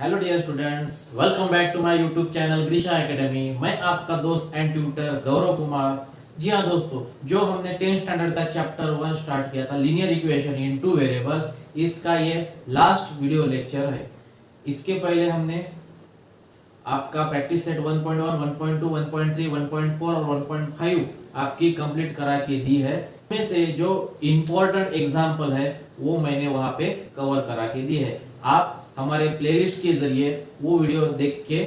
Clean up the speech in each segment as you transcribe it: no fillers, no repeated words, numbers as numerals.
Hello dear students, welcome back to my YouTube channel Greesha academy. मैं आपका दोस्त and tutor Gaurav Kumar. जी हाँ दोस्तों, जो हमने 10th स्टैंडर्ड का चैप्टर 1 स्टार्ट किया था, linear equation in two variable, इसका ये लास्ट वीडियो लेक्चर है। इसके पहले हमने आपका प्रैक्टिस सेट 1.1, 1.2, 1.3, 1.4 और 1.5 आपकी कंप्लीट करा के दी है। में से जो इम्पोर्टेंट एग्जाम्पल है वो मैंने वहां पे कवर करा के दी है। आप हमारे प्लेलिस्ट के जरिए वो वीडियो देख के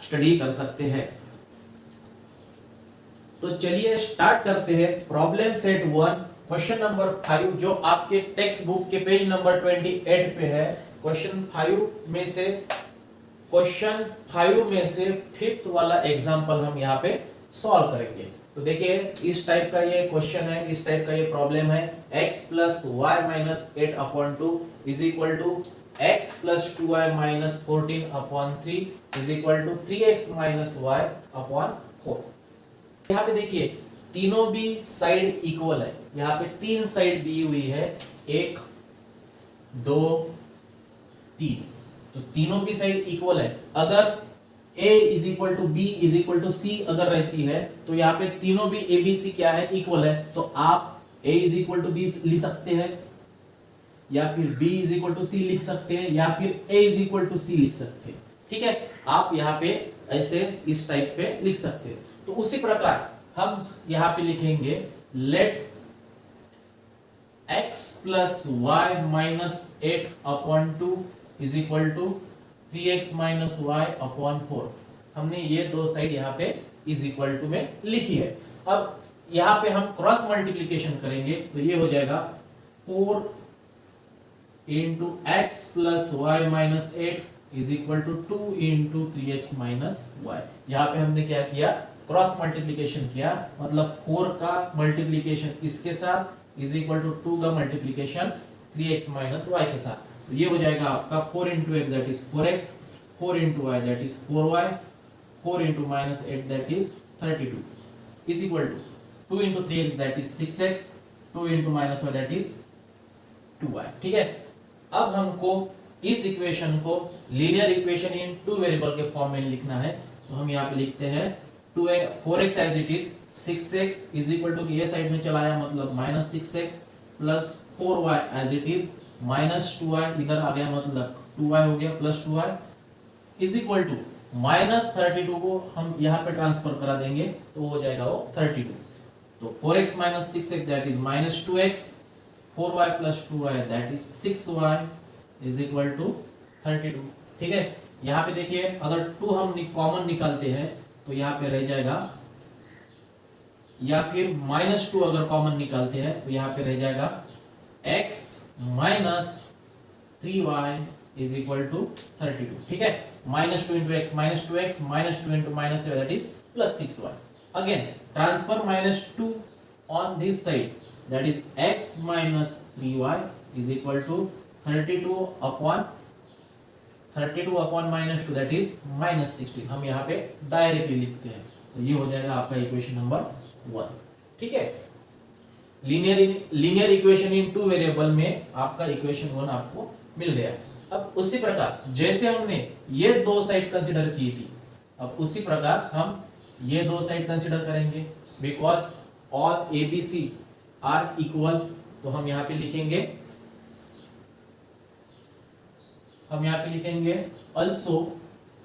स्टडी कर सकते हैं। तो चलिए स्टार्ट करते हैं। प्रॉब्लम सेट 1 क्वेश्चन नंबर 5 जो आपके टेक्स्ट बुक के पेज नंबर 28 पे है। क्वेश्चन 5 में से फिफ्थ वाला एग्जांपल हम यहाँ पे सॉल्व करेंगे। तो देखिए, इस टाइप का ये क्वेश्चन है, इस टाइप का ये प्रॉब्लम है। x plus y minus 8 upon 2 is equal to x plus 2y minus 14 upon 3 is equal to 3x minus y upon 4। यहाँ पे देखिए, तीनों भी साइड इक्वल है। यहाँ पे तीन साइड दी हुई है, 1 2 3। तो तीनों की साइड इक्वल है। अगर a is equal to B is equal to C अगर रहती है तो यहाँ पे तीनों भी ए बी सी क्या है, इक्वल है। तो आप a is equal to b लिख सकते हैं, या फिर b is equal to c लिख सकते हैं, या फिर a is equal to c लिख सकते हैं। ठीक है, आप यहाँ पे ऐसे इस टाइप पे लिख सकते हैं। तो उसी प्रकार हम यहाँ पे लिखेंगे let x plus y minus 8 upon 2 is equal to 3x minus y upon 4। हमने ये दो साइड यहाँ पे इज इक्वल टू में लिखी है। अब यहाँ पे हम क्रॉस मल्टीप्लीकेशन करेंगे तो ये हो जाएगा 4 into x plus y minus 8 is equal to 2 into 3x minus y. यहाँ पे हमने क्या किया, क्रॉस मल्टीप्लीकेशन किया, मतलब 4 का मल्टीप्लीकेशन इसके साथ इज इक्वल टू 2 का मल्टीप्लीकेशन 3x माइनस वाई के साथ। तो ये हो जाएगा आपका 4 into x that is 4x, 4 into y that is 4y, 4 into minus 8 that is 32 is equal to 2 into 3x that is 6x, 2 into minus y that is 2y। ठीक है, अब हमको इस इक्वेशन को linear equation in two variable के form में लिखना है। तो हम यहाँ पे लिखते हैं 4x as it is 6x is equal to ये साइड में चलाया मतलब minus 6x plus 4y as it is minus 2y इधर आ गया मतलब 2y हो गया plus 2y is equal to minus 32 को हम यहाँ पे ट्रांसफर करा देंगे तो हो जाएगा वो 32। तो 4x minus 6x that is minus 2x, 4y plus 2y that is 6y is equal to 32। ठीक है, यहाँ पे देखिए अगर 2 हम कॉमन निकालते हैं तो यहाँ पे रह जाएगा, या फिर माइनस 2 अगर कॉमन निकालते हैं तो यहाँ पे रह जाएगा x minus 3y is equal to 32। ठीक है, minus 2 into x minus 2x minus 2 into minus 3 that is plus 6y। Again transfer minus 2 on this side that is x minus 3y is equal to 32 upon minus 2 that is minus 16। हम यहाँ पे directly लिखते हैं तो ये हो जाएगा आपका इक्वेशन नंबर 1। ठीक है, linear equation in two variable में आपका इक्वेशन 1 आपको मिल गया। अब उसी प्रकार जैसे हमने ये दो साइड कंसीडर की थी, अब उसी प्रकार हम ये दो साइड कंसीडर करेंगे। Because all ABC are equal, तो हम यहाँ पे लिखेंगे also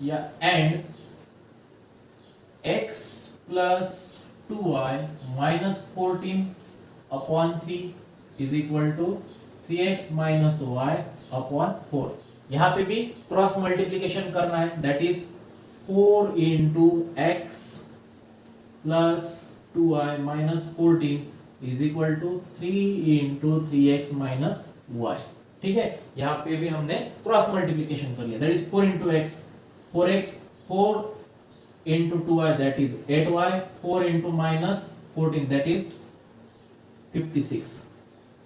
या and x plus 2y minus 14 upon 3 is equal to 3x minus y upon 4। यहाँ पे भी क्रॉस मल्टीप्लीकेशन करना है that is 4 into x plus 2y minus 14 is equal to 3 into 3x minus y। ठीक है, यहाँ पे भी हमने क्रॉस मल्टीप्लीकेशन कर लिया that is 4 into x 4x, 4 into 2y that is 8y, 4 into minus 14 that is 56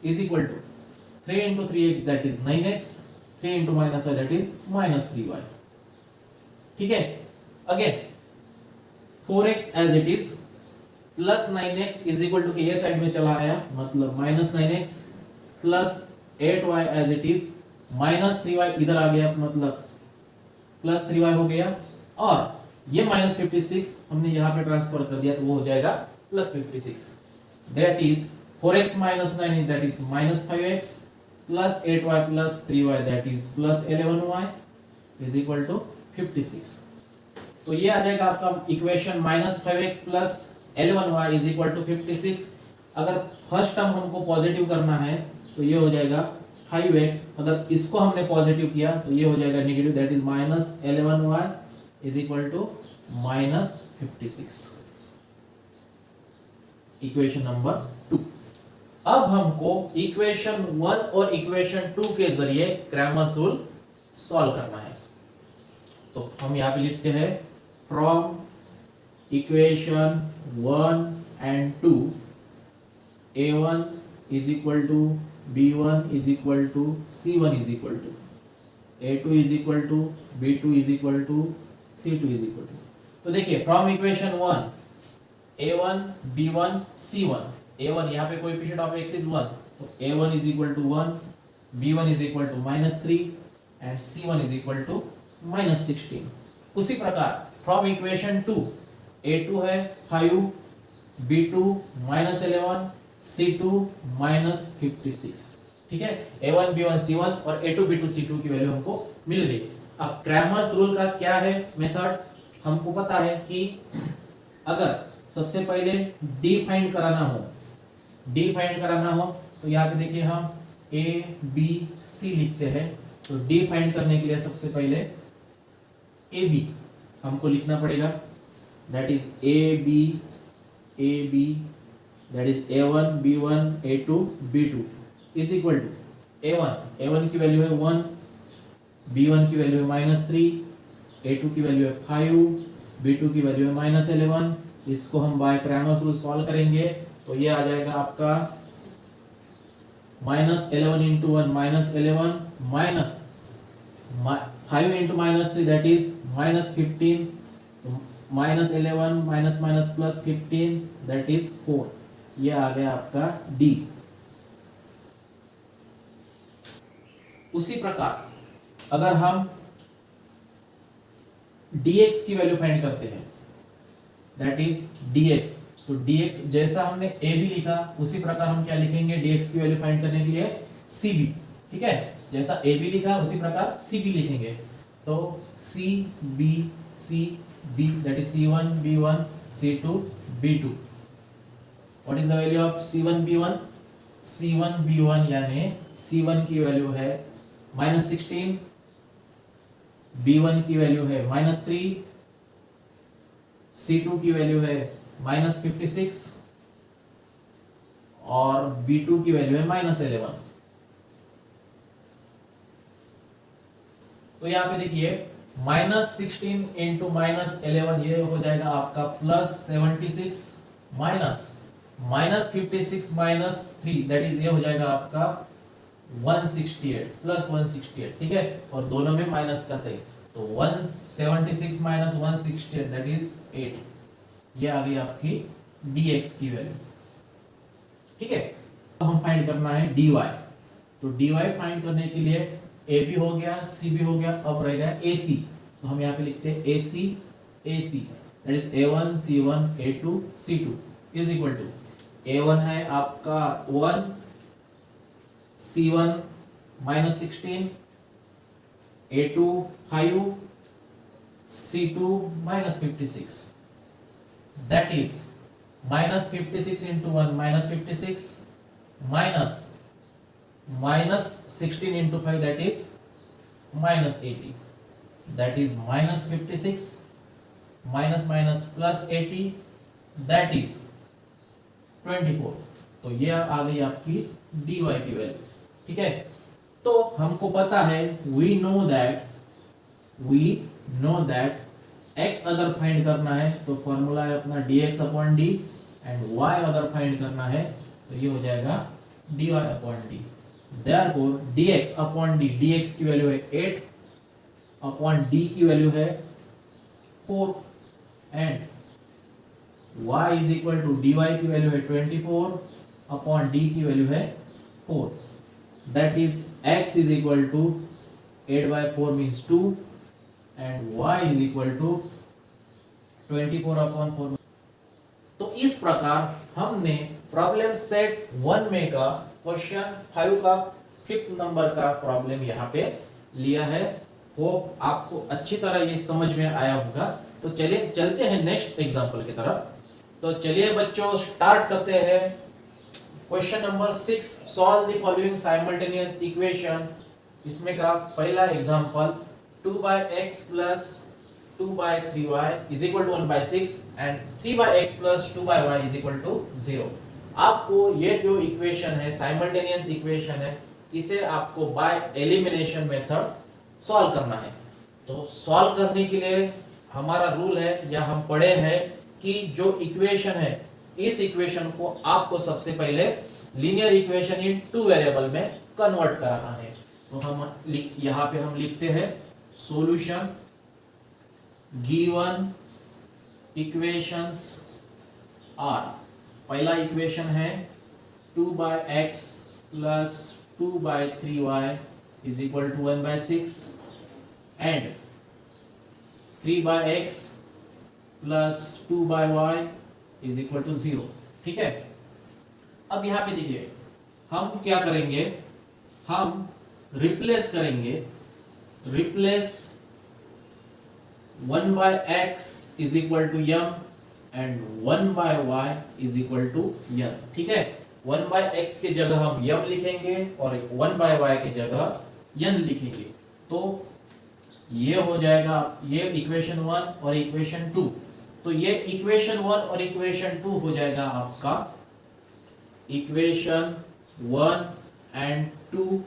is equal to 3 into 3x that is 9x, 3 into minus y that is minus 3y. ठीक है, again 4x as it is plus 9x is equal to ये side में चला आया मतलब minus 9x plus 8y as it is minus 3y इधर आ गया मतलब प्लस 3y हो गया, और ये माइनस 56 हमने यहाँ पे ट्रांसफर कर दिया तो वो हो जाएगा plus 56। That is 4x minus 9 that is minus 5x plus 8y plus 3y that is plus 11y is equal to 56। तो ये आ जाएगा आपका equation minus 5x plus 11y is equal to 56। अगर फर्स्ट टर्म हमको पॉजिटिव करना है तो ये हो जाएगा 5x, अगर इसको हमने पॉजिटिव किया तो ये हो जाएगा negative that is minus 11y is equal to minus 56। Equation number 2। अब हमको इक्वेशन 1 और इक्वेशन 2 के जरिए क्रैमर्स रूल सॉल्व करना है। तो हम यहां पे लिखते हैं from equation 1 and 2 a1 is equal to b1 is equal to c1 is equal to a2 is equal to b2 is equal to c2 is equal to। तो देखिए from equation 1 a1 b1 c1, a1 यहाँ पे coefficient of x is 1 तो a1 is equal to 1, b1 is equal to -3 and c1 is equal to -16। उसी प्रकार from equation 2 a2 है 5, b2 -11, c2 -56। ठीक है, a1 b1 c1 और a2 b2 c2 की वैल्यू हमको मिल गई। अब क्रैमर्स रूल का क्या है मेथड, हमको पता है कि अगर सबसे पहले d फाइंड कराना हो तो यहाँ पे देखिए हम a b c लिखते हैं। तो d फाइंड करने के लिए सबसे पहले a b हमको लिखना पड़ेगा, that is a b that is a1 b1 a2 b2 is equal to a1 की वैल्यू है 1, b1 की वैल्यू है -3, a2 की वैल्यू है 5, b2 की वैल्यू है -11। इसको हम बाय क्रैमर्स रूल सॉल्व करेंगे तो ये आ जाएगा आपका -11 into 1 -11 minus 5 into -3 that is -15, -11 minus minus plus 15 that is 4। ये आ गया आपका D। उसी प्रकार अगर हम dx की वैल्यू फाइंड करते हैं दैट इज dx, तो dx जैसा हमने a b लिखा उसी प्रकार हम क्या लिखेंगे dx की वैल्यू फाइंड करने के लिए cb। ठीक है, जैसा a b लिखा उसी प्रकार cb लिखेंगे। तो cb that is c1 b1 c2 b2। What is the value of c1 b1? c1 b1 यानी c1 की वैल्यू है -16, b1 की वैल्यू है -3, c2 की वैल्यू है -56 और b2 की वैल्यू है -11। तो यहां पे देखिए -16 इंटू -11 ये हो जाएगा आपका +76 माइनस -56 -3 दैट इज ये हो जाएगा आपका 168 +168। ठीक है, और दोनों में माइनस का सही, तो 176 -168 दैट इज 8। ये आ गई आपकी dx की वैल्यू। ठीक है, अब हम फाइंड करना है dy। तो dy फाइंड करने के लिए ab हो गया cb हो गया, अब रह गया ac। तो हम यहाँ पे लिखते हैं ac that is a1 c1 a2 c2 is equal to a1 है आपका 1, c1 -16, a2 5, c2 -56 that is -56 into 1 -56 -16 into 5 that is -80 that is -56 minus plus 80 that is 24। तो ये आ गई आपकी dy की वैल्यू। ठीक है, तो हमको पता है we know that x अगर फाइंड करना है तो फॉर्मूला है अपना dx upon d, and y अगर फाइंड करना है तो ये हो जाएगा dy upon d। Therefore dx upon d, dx की वैल्यू है 8 अपॉन d की वैल्यू है 4 and y is equal to dy की वैल्यू है 24 अपॉन d की वैल्यू है 4। That is x is equal to 8 by 4 means 2 and y is equal to 24/4। तो इस प्रकार हमने प्रॉब्लम सेट 1 में का क्वेश्चन 5 का 5th नंबर का प्रॉब्लम यहाँ पे लिया है। होप आपको अच्छी तरह ये समझ में आया होगा। तो चलिए चलते हैं नेक्स्ट एग्जांपल की तरफ। तो चलिए बच्चों स्टार्ट करते हैं। Question number 6, solve the following simultaneous equation. इसमें का पहला example 2x plus 2/3y is equal to 1/6 and 3x plus 2y is equal to 0। आपको ये जो इक्वेशन है साइमल्टेनियस इक्वेशन है, इसे आपको बाय एलिमिनेशन मेथड सॉल्व करना है। तो सॉल्व करने के लिए हमारा रूल है या हम पढ़े हैं कि जो इक्वेशन है इस इक्वेशन को आपको सबसे पहले लीनियर इक्वेशन इन 2 वेरिएबल में कन्वर्ट कराना है। तो हम यहाँ पे हम लिखते हैं सॉल्यूशन गिवन इक्वेशंस आर। पहला इक्वेशन है 2x plus 2/3y is equal to 1/6 and 3x plus 2y is equal to 0। ठीक है, अब यहाँ पे देखिए हम क्या करेंगे, हम रिप्लेस करेंगे, replace 1/x is equal to m and 1/y is equal to n। ठीक है, 1/x के जगह हम m लिखेंगे और 1/y के जगह n लिखेंगे। तो ये हो जाएगा ये इक्वेशन 1 और इक्वेशन 2। तो ये इक्वेशन 1 और इक्वेशन 2 हो जाएगा आपका equation 1 and 2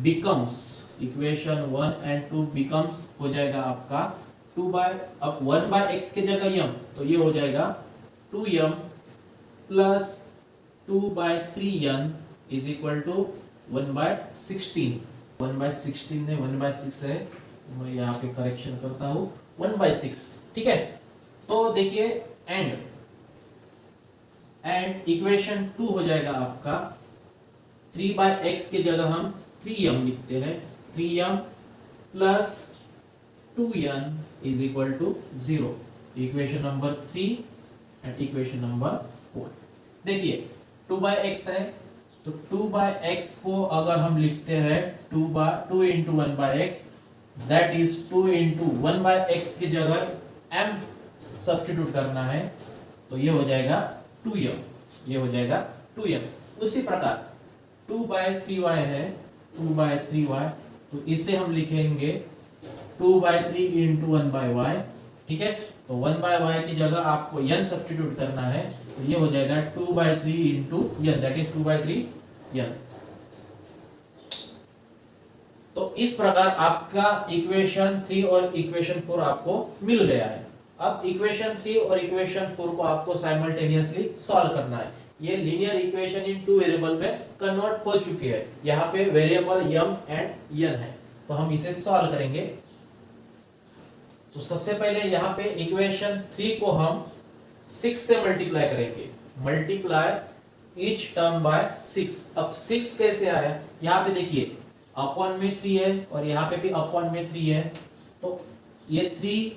becomes, equation 1 and 2 becomes हो जाएगा आपका 1/x के जगह m, तो ये हो जाएगा 2m plus 2/3n is equal to 1/16। 1/16 ने 1/6 है, तो मैं यहाँ पे करेक्शन करता हूँ 1/6। ठीक है, तो देखिए एंड इक्वेशन 2 हो जाएगा आपका 3/x के जगह हम 3m लिखते हैं, 3m plus 2n is equal to 0। Equation number 3 and equation number 4। देखिए 2/x है, तो 2/x को अगर हम लिखते हैं 2 into 1/x, that is 2 into 1/x की जगह m सब्स्टिट्यूट करना है, तो ये हो जाएगा 2m, ये हो जाएगा 2m। उसी प्रकार 2/3y है, 2/3y, तो इसे हम लिखेंगे 2/3 into 1/y। ठीक है, तो 1/y की जगह आपको n सब्स्टिट्यूट करना है, तो ये हो जाएगा 2/3 into n, that is 2/3 n। तो इस प्रकार आपका इक्वेशन 3 और इक्वेशन 4 आपको मिल गया है। अब इक्वेशन 3 और इक्वेशन 4 को आपको साइमल्टेनियसली सॉल्व करना है। ये लीनियर इक्वेशन इन 2 वेरिएबल में कन्वर्ट हो चुके हैं। यहाँ पे वेरिएबल m एंड n है, तो हम इसे सॉल्व करेंगे। तो सबसे पहले यहाँ पे इक्वेशन 3 को हम 6 से मल्टीप्लाई करेंगे, मल्टीप्लाई ईच टर्म बाय 6। अब 6 कैसे आया, यहाँ पे देखिए अपॉन में 3 है और यहाँ पे भी अपॉन में 3 है, तो ये 3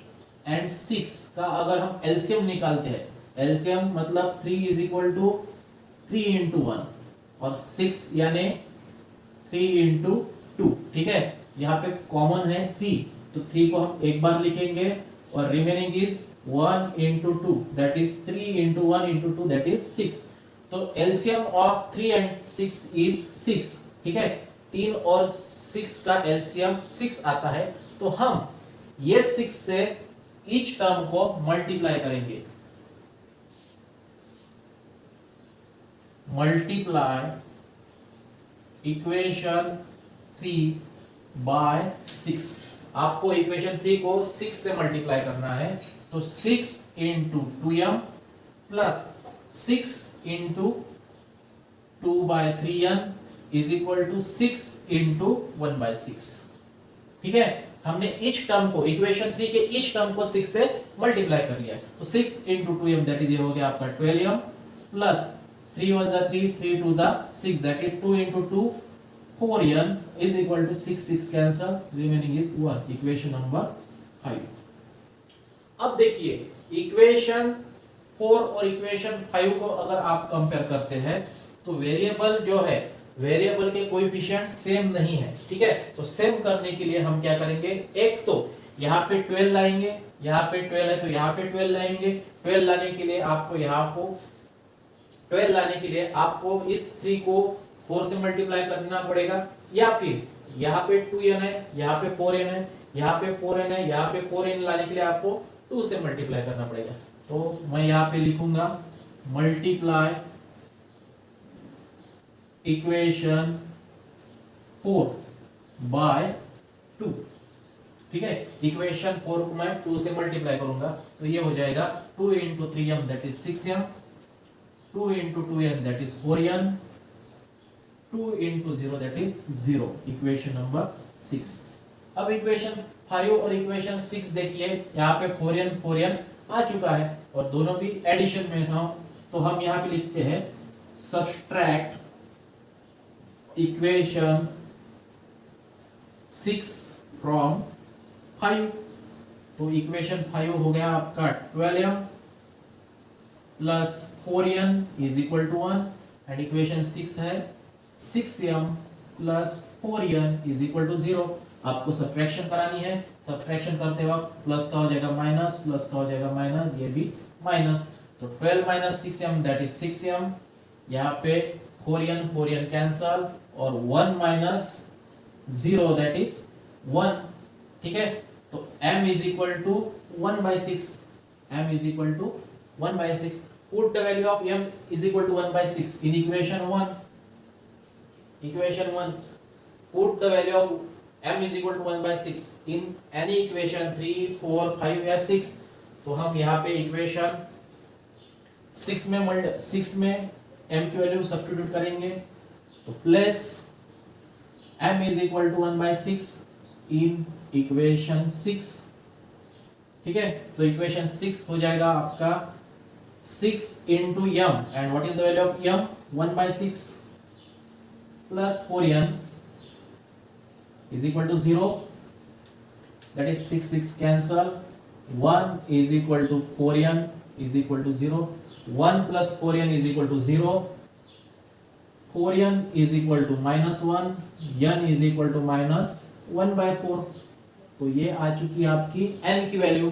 and 6 का अगर हम एलसीएम निकालते हैं, एलसीएम मतलब 3 is equal to 3 into 1 और 6 यानी 3 into 2। ठीक है, यहाँ पे कॉमन है 3, तो 3 को हम एक बार लिखेंगे और remaining is 1 into 2, that is 3 into 1 into 2, that is 6। तो एलसीएम ऑफ 3 and 6 is 6। ठीक है, 3 और 6 का एलसीएम 6 आता है, तो हम ये 6 से ईच टर्म को मल्टीप्लाई करेंगे, मल्टीप्लाई इक्वेशन 3 बाय 6। आपको इक्वेशन 3 को 6 से मल्टीप्लाई करना है, तो 6 into 2m plus 6 into 2/3n is equal to 6 into 1/6। ठीक है, हमने ईच टर्म को इक्वेशन 3 के ईच टर्म को 6 से मल्टीप्लाई कर लिया, तो 6 into 2m that is ये हो गया आपका 12m प्लस 3 1 जा 3, 3 2 जा 6, that is 2 into 2 4n is equal to 6 cancel, remaining is 1। Equation number 5। अब देखिए इक्वेशन 4 और इक्वेशन 5 को अगर आप कंपेयर करते हैं तो वेरिएबल जो है, वेरिएबल के कोएफिशिएंट सेम नहीं है, ठीक है। तो सेम करने के लिए हम क्या करेंगे, एक तो यहाँ पे 12 लाएंगे, यहाँ पे 12 है तो यहाँ पे 12 लाएंगे। 12 लाने के लिए आपको यहाँ को 12 लाने के लिए आपको इस 3 को 4 से मल्टीप्लाई करना पड़ेगा, या फिर यहाँ पे 2n है, यहाँ पे 4n है, यहाँ पे 4n है, यहाँ पे 4n लाने के लिए आपको 2 से मल्टीप्लाई करना पड़ेगा। तो मैं यहाँ पे लिखूंगा मल्टीप्लाई इक्वेशन 4 बाय 2, ठीक है। इक्वेशन 4 को मैं 2 से मल्टीप्लाई करूंगा तो ये हो जाएगा 2 into 3m that is 6m, 2 into 2n that is 4n, 2 into 0 that is 0, equation number 6। अब इक्वेशन 5 और इक्वेशन 6 देखिए, यहाँ पे 4n आ चुका है और दोनों भी एडिशन में था, तो हम यहाँ पे लिखते हैं सब्सट्रैक्ट इक्वेशन 6 फ्रॉम 5। तो इक्वेशन 5 हो गया आपका 12m plus 4n is equal to 1, and equation 6 है 6m plus 4n is equal to 0। आपको सब्ट्रैक्शन करानी है, सब्ट्रैक्शन करते वक्त प्लस का हो जाएगा माइनस, प्लस का हो जाएगा माइनस, ये भी माइनस। तो 12 minus 6m that is 6m, यहाँ पे 4n कैंसल, और 1 माइनस 0 दैट इज 1, ठीक है। तो m is equal to 1/6, m is equal to 1/6। Put the value of m is equal to 1/6 in equation 1, equation 1 put the value of m is equal to 1/6 in any equation 3, 4, 5 या 6। तो हम यहाँ पे equation 6 में m की value substitute करेंगे, तो plus m is equal to 1/6 in equation 6, ठीक है। तो इक्वेशन 6 हो जाएगा आपका 6 into m, and what is the value of m, 1/6 plus 4n is equal to 0, that is 6 cancel, 1 is equal to 4n is equal to 0, 1 plus 4n is equal to 0, 4n is equal to -1, n is equal to -1/4। तो ये आ चुकी आपकी n की value.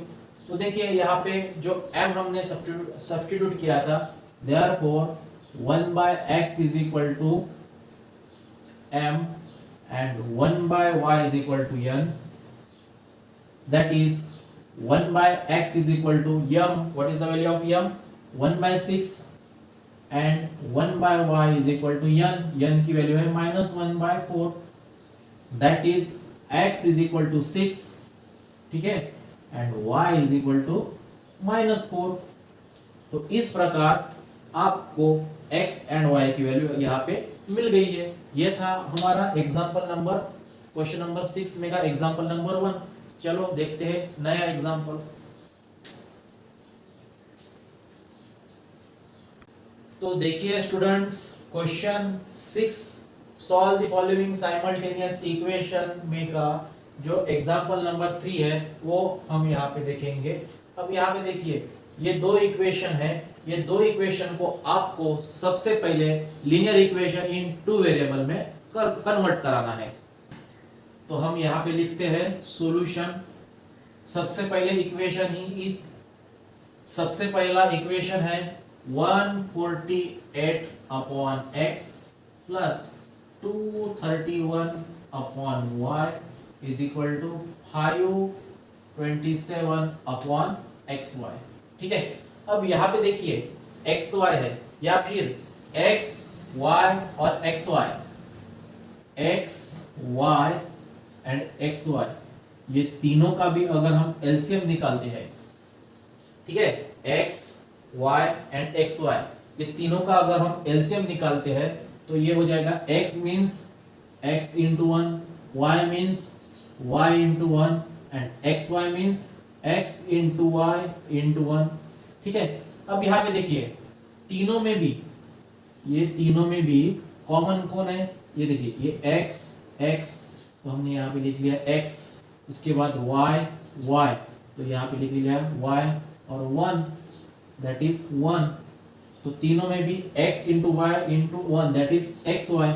तो देखिए यहाँ पे जो m हमने सब्स्टिट्यूट किया था, therefore 1/x is equal to m and 1/y is equal to n, that is 1/x is equal to m, what is the value of m, 1/6, and 1/y is equal to n की value है -1/4, that is x is equal to 6, ठीक है, and y is equal to -4। तो इस प्रकार आपको x and y की value यहाँ पे मिल गई है। ये था हमारा एग्जांपल नंबर, क्वेश्चन नंबर 6 में का एग्जांपल नंबर 1। चलो देखते हैं नया एग्जांपल। तो देखिए students, question 6, solve the following simultaneous equation में का जो एग्जांपल नंबर 3 है वो हम यहाँ पे देखेंगे। अब यहाँ पे देखिए ये दो इक्वेशन है, ये दो इक्वेशन को आपको सबसे पहले लीनियर इक्वेशन इन 2 वेरिएबल में कन्वर्ट कराना है। तो हम यहाँ पे लिखते हैं सॉल्यूशन। सबसे पहले इक्वेशन ही इज, सबसे पहला इक्वेशन है 148 upon x plus 231 upon y is equal to 527 upon xy, ठीक है। अब यहाँ पे देखिए xy है या फिर x y और xy, x y and xy, ये तीनों का भी अगर हम एलसीएम निकालते हैं, ठीक है, x y एंड xy, ये तीनों का अगर हम एलसीएम निकालते हैं तो ये हो जाएगा x means x into 1, y means y into 1 and xy means x into y into 1, ठीक है। अब यहाँ पे देखिए तीनों में भी, ये तीनों में भी कॉमन कौन है, ये देखिए ये x, तो हमने यहाँ पे लिख लिया x, उसके बाद y, y, तो यहाँ पे लिख लिया y और 1 दैट इज 1, तो तीनों में भी x into y into 1 that is xy,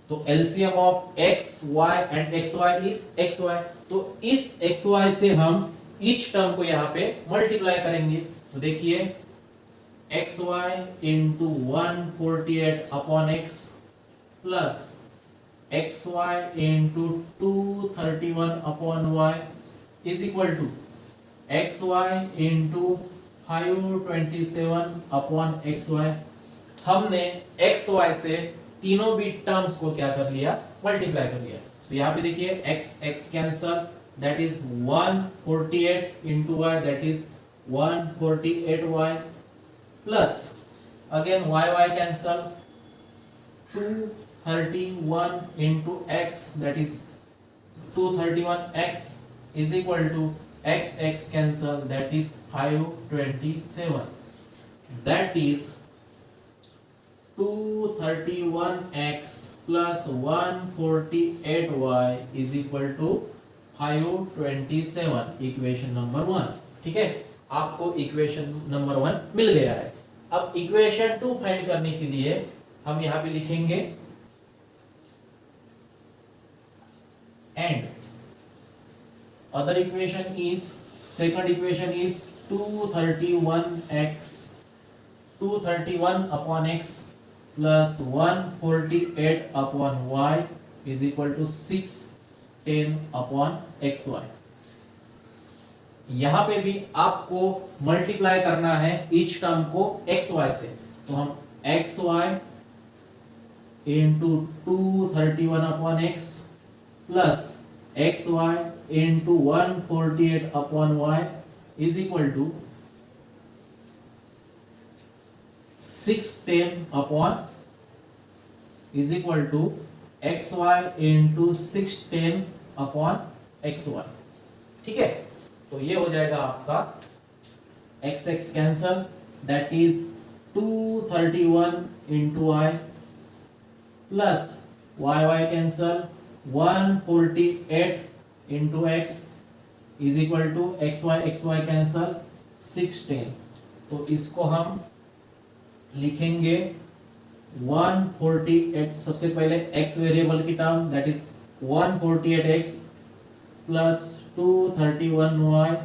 तो LCM of xy and xy is xy, तो इस xy से हम ईच टर्म को यहाँ पे मल्टीप्लाई करेंगे, तो देखिए xy into 148 upon x plus xy into 231 upon y is equal to xy into 527 upon xy। हमने xy से तीनों भी टर्म्स को क्या कर लिया, मल्टीप्लाई कर लिया, तो यहाँ पे देखिए x cancel that is 148 into y that is 148y plus again y cancel 231 into x that is 231x is equal to x cancel that is 527 that is 231x plus 148y is equal to 527 equation number 1। ठीक है, आपको equation number 1 मिल गया है। अब equation 2 find करने के लिए हम यहाँ पे लिखेंगे and other equation is second equation is 231x 231 upon x plus 148 upon y is equal to 610 upon xy। यहां पे भी आपको मल्टीप्लाई करना है ईच टर्म को xy से, तो हम xy into 231 upon x plus xy into 148 upon y is equal to 610 upon is equal to xy into 610 upon xy। ठीक है, तो ये हो जाएगा आपका x cancel that is 231 into y plus y cancel 148 into x is equal to xy cancel 610, तो इसको हम लिखेंगे 148, सबसे पहले x वेरिएबल की term that is 148x plus 231y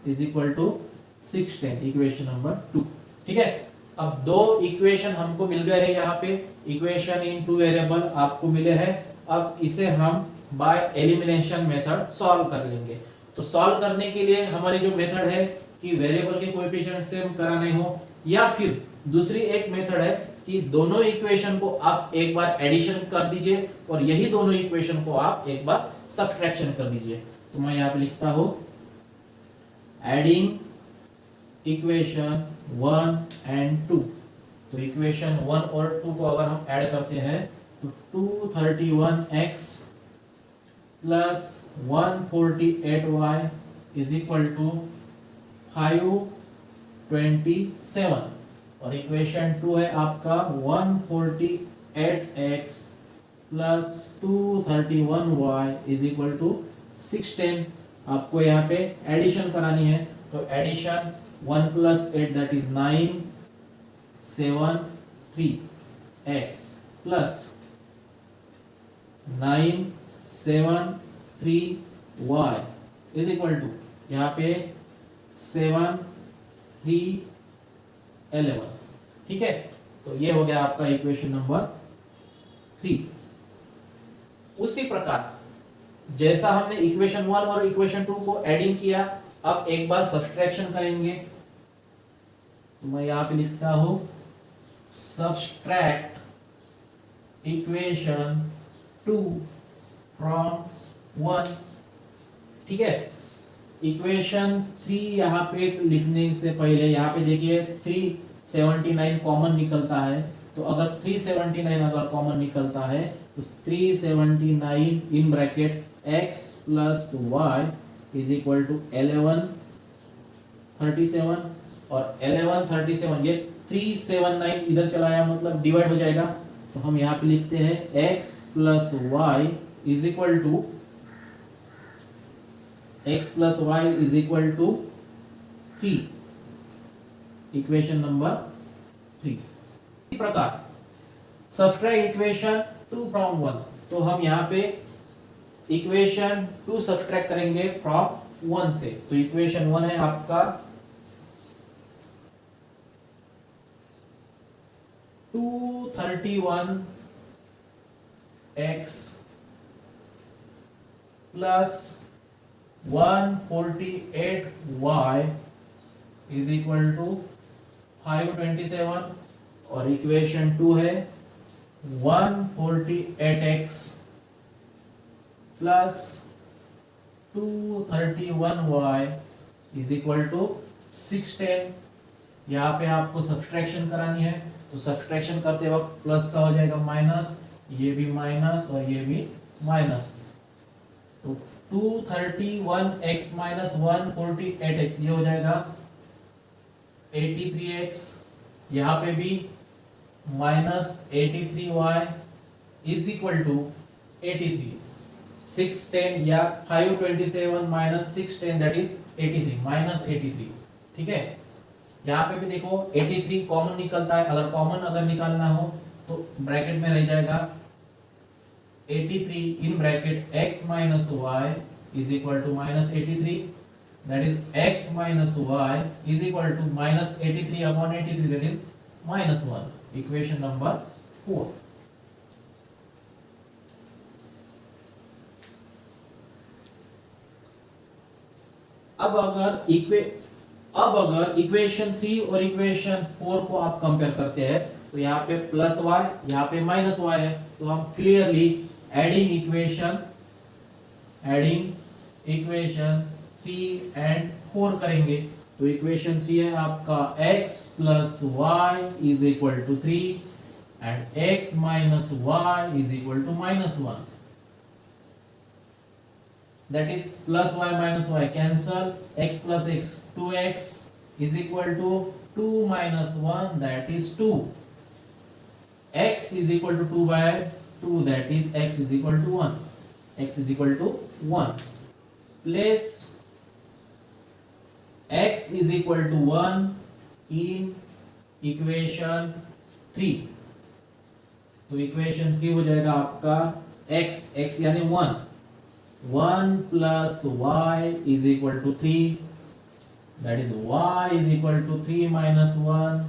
is equal to 610 equation number 2। ठीक है, अब दो इक्वेशन हमको मिल गए हैं, यहाँ पे इक्वेशन इन टू वेरिएबल आपको मिले हैं। अब इसे हम बाय एलिमिनेशन मेथड सॉल्व कर लेंगे। तो सॉल्व करने के लिए हमारी जो मेथड है कि वेरिएबल के कोएफिशिएंट सेम कराने हो, या फिर दूसरी एक मेथड है कि दोनों इक्वेशन को आप एक बार एडिशन कर दीजिए और यही दोनों इक्वेशन को आप एक बार सब्ट्रैक्शन कर दीजिए। तो मैं यहाँ पे लिखता हूं एडिंग इक्वेशन 1 एंड 2, तो इक्वेशन 1 और 2 को अगर हम ऐड करते हैं तो 231x plus 148y is equal to 527 और इक्वेशन 2 है आपका 148x plus 231y is equal to 610। आपको यहाँ पे एडिशन करानी है, तो addition 1 plus 8 that is 973x plus 973y is equal to यहाँ पे 7311। ठीक है, तो ये हो गया आपका इक्वेशन नंबर 3। उसी प्रकार जैसा हमने इक्वेशन 1 और इक्वेशन 2 को एडिंग किया, अब एक बार सब्सट्रैक्शन करेंगे। तो मैं यहाँ पे लिखता हूं सब्सट्रैक्ट इक्वेशन 2 फ्रॉम 1। ठीक है, इक्वेशन 3 यहाँ पे लिखने से पहले यहाँ पे देखिए 379 कॉमन निकलता है, तो अगर 379 अगर कॉमन निकलता है तो 379 in bracket x plus y is equal to 1137 और 1137 ये 379 इधर चला आया मतलब डिवाइड हो जाएगा, तो हम यहाँ पे लिखते हैं x plus y is equal to x plus y is equal to 3, equation number 3। इसी प्रकार सब्ट्रैक्ट इक्वेशन 2 फ्रॉम 1, तो हम यहाँ पे इक्वेशन 2 सब्ट्रैक्ट करेंगे फ्रॉम 1 से। तो इक्वेशन 1 है आपका 231 x plus 148 y is equal to 527, और इक्वेशन 2 है 148x plus 231y is equal to 610। यहाँ पे आपको सब्सट्रैक्शन करानी है, तो सब्सट्रैक्शन करते वक्त प्लस का हो जाएगा माइनस, ये भी माइनस और ये भी माइनस। तो 231x माइनस 148x ये हो जाएगा 83x, यहाँ पे भी minus 83y is equal to 83। 610 या 527 माइनस 610 दैट इज 83, माइनस 83। ठीक है, यहाँ पे भी देखो 83 कॉमन निकलता है, अगर निकालना हो तो ब्रैकेट में रह जाएगा 83 in bracket x minus y is equal to minus 83, that is x minus y is equal to minus 83 upon 83 that is minus 1, equation number 4। अब अगर इक्वेशन 3 और इक्वेशन 4 को आप कंपेयर करते हैं, तो यहाँ पे प्लस y, यहाँ पे माइनस y है, तो हम क्लियरली एडिंग इक्वेशन 3 एंड 4 करेंगे। तो इक्वेशन 3 है आपका x plus y is equal to 3 and x minus y is equal to minus 1, that is plus y minus y cancel, x plus x 2x is equal to 2 minus 1 that is 2, x is equal to 2 by 2 that is x is equal to 1, x is equal to 1, place x is equal to 1 in equation 3। तो equation 3 हो जाएगा आपका x यानी 1 plus y is equal to 3, that is y is equal to 3 minus 1,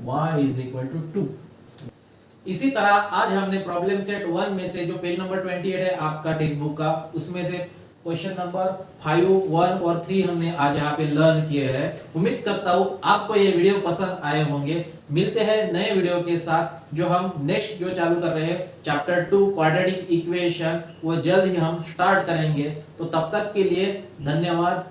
y is equal to 2। इसी तरह आज हमने problem set 1 में से जो पेज नंबर 28 है आपका टेक्स्ट बुक का, उसमें से क्वेश्चन नंबर 5, 1 और 3 हमने आज यहाँ पे लर्न किए हैं। उम्मीद करता हूँ आपको ये वीडियो पसंद आए होंगे। मिलते हैं नए वीडियो के साथ, जो हम नेक्स्ट जो चालू कर रहे हैं चैप्टर 2 क्वाड्रेटिक इक्वेशन, वो जल्द ही हम स्टार्ट करेंगे। तो तब तक के लिए धन्यवाद।